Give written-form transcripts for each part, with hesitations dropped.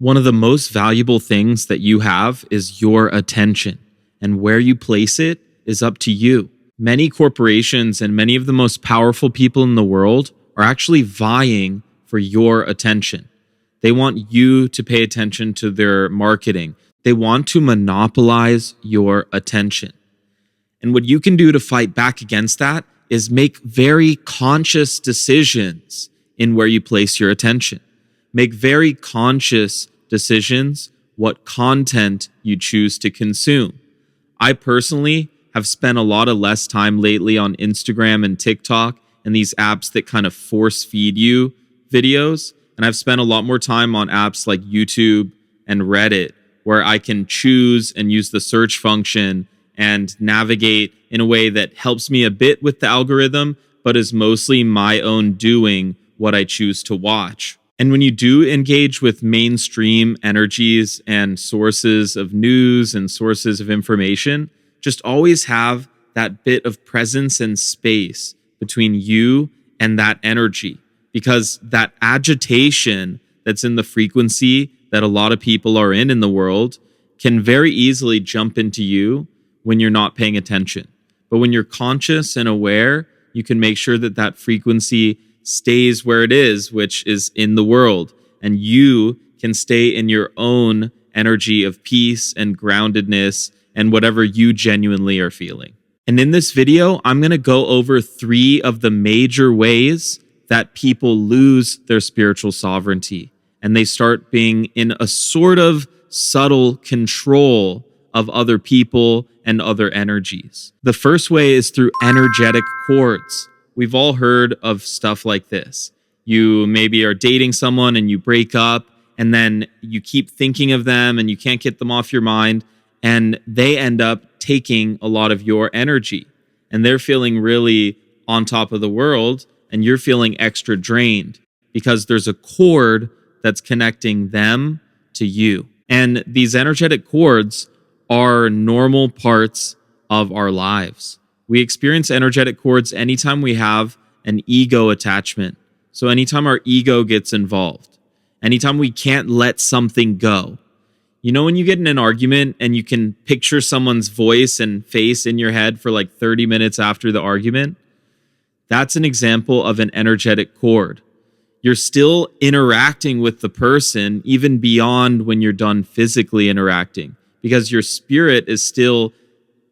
One of the most valuable things that you have is your attention, and where you place it is up to you. Many corporations and many of the most powerful people in the world are actually vying for your attention. They want you to pay attention to their marketing. They want to monopolize your attention. And what you can do to fight back against that is make very conscious decisions in where you place your attention. Make very conscious decisions what content you choose to consume. I personally have spent a lot of less time lately on Instagram and TikTok and these apps that kind of force feed you videos. And I've spent a lot more time on apps like YouTube and Reddit, where I can choose and use the search function and navigate in a way that helps me a bit with the algorithm, but is mostly my own doing what I choose to watch. And when you do engage with mainstream energies and sources of news and sources of information, just always have that bit of presence and space between you and that energy, because that agitation that's in the frequency that a lot of people are in the world can very easily jump into you when you're not paying attention. But when you're conscious and aware, you can make sure that that frequency stays where it is, which is in the world. And you can stay in your own energy of peace and groundedness and whatever you genuinely are feeling. And in this video, I'm going to go over 3 of the major ways that people lose their spiritual sovereignty and they start being in a sort of subtle control of other people and other energies. The first way is through energetic cords. We've all heard of stuff like this. You maybe are dating someone and you break up, and then you keep thinking of them and you can't get them off your mind, and they end up taking a lot of your energy. And they're feeling really on top of the world, and you're feeling extra drained because there's a cord that's connecting them to you. And these energetic cords are normal parts of our lives. We experience energetic cords anytime we have an ego attachment. So anytime our ego gets involved, anytime we can't let something go. You know, when you get in an argument and you can picture someone's voice and face in your head for like 30 minutes after the argument, that's an example of an energetic cord. You're still interacting with the person even beyond when you're done physically interacting, because your spirit is still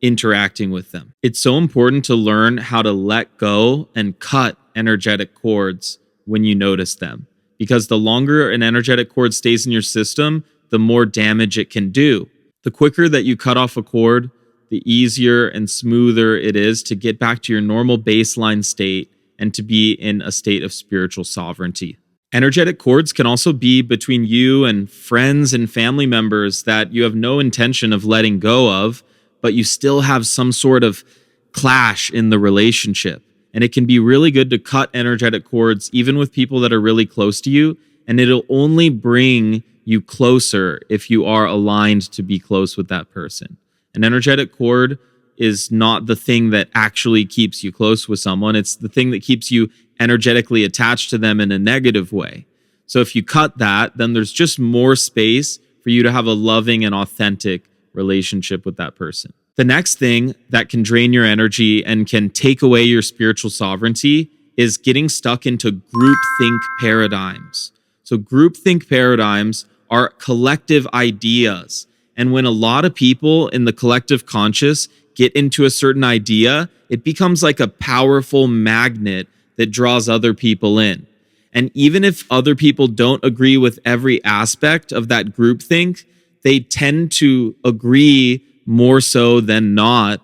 interacting with them. It's so important to learn how to let go and cut energetic cords when you notice them, because the longer an energetic cord stays in your system, the more damage it can do. The quicker that you cut off a cord, the easier and smoother it is to get back to your normal baseline state and to be in a state of spiritual sovereignty. Energetic cords can also be between you and friends and family members that you have no intention of letting go of, but you still have some sort of clash in the relationship. And it can be really good to cut energetic cords even with people that are really close to you, and it'll only bring you closer if you are aligned to be close with that person. An energetic cord is not the thing that actually keeps you close with someone. It's the thing that keeps you energetically attached to them in a negative way. So if you cut that, then there's just more space for you to have a loving and authentic relationship with that person. The next thing that can drain your energy and can take away your spiritual sovereignty is getting stuck into groupthink paradigms. So groupthink paradigms are collective ideas. And when a lot of people in the collective conscious get into a certain idea, it becomes like a powerful magnet that draws other people in. And even if other people don't agree with every aspect of that groupthink, they tend to agree more so than not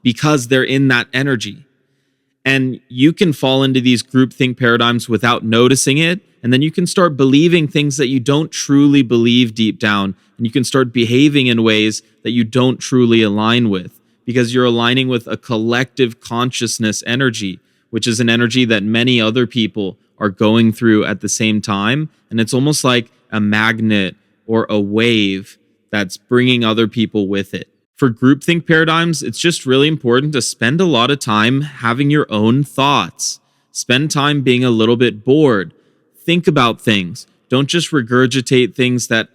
because they're in that energy. And you can fall into these groupthink paradigms without noticing it. And then you can start believing things that you don't truly believe deep down. And you can start behaving in ways that you don't truly align with, because you're aligning with a collective consciousness energy, which is an energy that many other people are going through at the same time. And it's almost like a magnet or a wave that's bringing other people with it. For groupthink paradigms, it's just really important to spend a lot of time having your own thoughts. Spend time being a little bit bored. Think about things. Don't just regurgitate things that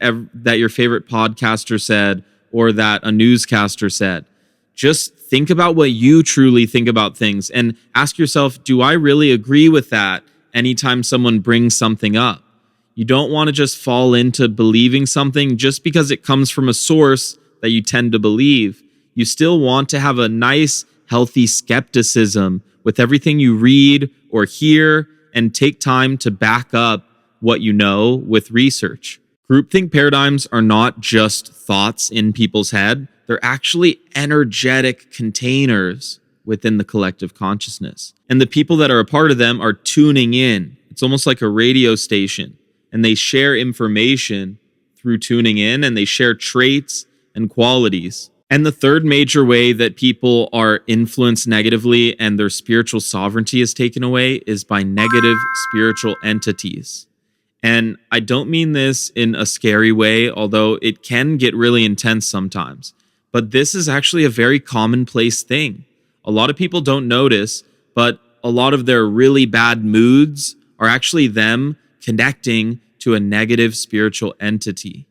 your favorite podcaster said or that a newscaster said. Just think about what you truly think about things and ask yourself, do I really agree with that anytime someone brings something up? You don't want to just fall into believing something just because it comes from a source that you tend to believe. You still want to have a nice, healthy skepticism with everything you read or hear and take time to back up what you know with research. Groupthink paradigms are not just thoughts in people's head. They're actually energetic containers within the collective consciousness. And the people that are a part of them are tuning in. It's almost like a radio station. And they share information through tuning in, and they share traits and qualities. And the third major way that people are influenced negatively and their spiritual sovereignty is taken away is by negative spiritual entities. And I don't mean this in a scary way, although it can get really intense sometimes. But this is actually a very commonplace thing. A lot of people don't notice, but a lot of their really bad moods are actually them connecting to a negative spiritual entity.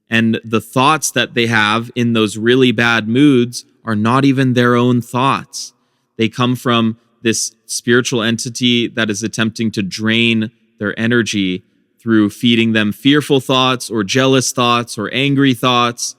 And the thoughts that they have in those really bad moods are not even their own thoughts. They come from this spiritual entity that is attempting to drain their energy through feeding them fearful thoughts or jealous thoughts or angry thoughts.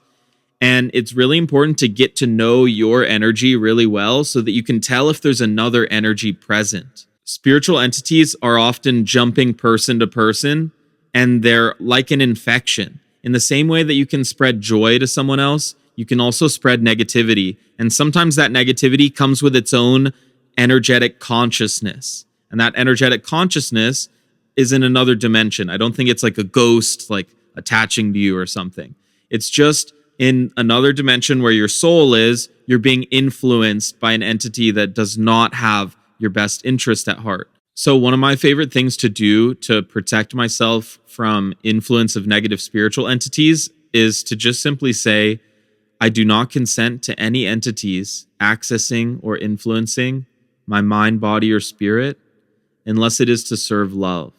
And it's really important to get to know your energy really well so that you can tell if there's another energy present. Spiritual entities are often jumping person to person, and they're like an infection. In the same way that you can spread joy to someone else, you can also spread negativity. And sometimes that negativity comes with its own energetic consciousness. And that energetic consciousness is in another dimension. I don't think it's like a ghost, like attaching to you or something. It's just in another dimension where your soul is, you're being influenced by an entity that does not have your best interest at heart. So one of my favorite things to do to protect myself from influence of negative spiritual entities is to just simply say, I do not consent to any entities accessing or influencing my mind, body, or spirit unless it is to serve love.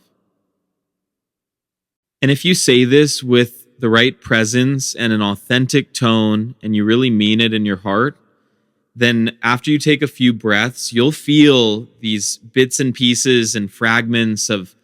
And if you say this with the right presence and an authentic tone, and you really mean it in your heart, then after you take a few breaths, you'll feel these bits and pieces and fragments of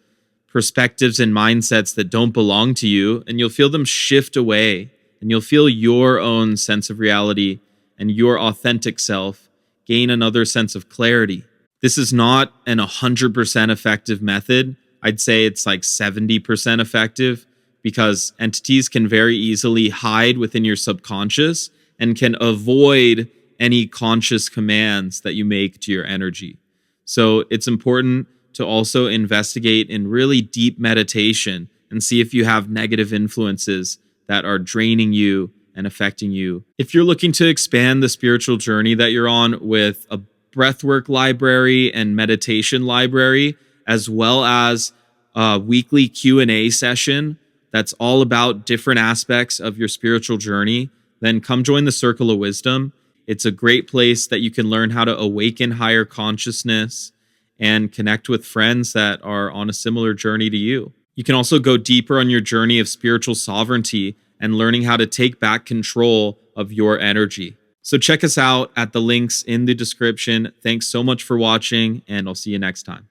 perspectives and mindsets that don't belong to you, and you'll feel them shift away, and you'll feel your own sense of reality and your authentic self gain another sense of clarity. This is not an 100% effective method. I'd say it's like 70% effective, because entities can very easily hide within your subconscious and can avoid any conscious commands that you make to your energy. So it's important to also investigate in really deep meditation and see if you have negative influences that are draining you and affecting you. If you're looking to expand the spiritual journey that you're on with a breathwork library and meditation library, as well as a weekly Q&A session that's all about different aspects of your spiritual journey, then come join the Circle of Wisdom. It's a great place that you can learn how to awaken higher consciousness and connect with friends that are on a similar journey to you. You can also go deeper on your journey of spiritual sovereignty and learning how to take back control of your energy. So check us out at the links in the description. Thanks so much for watching, and I'll see you next time.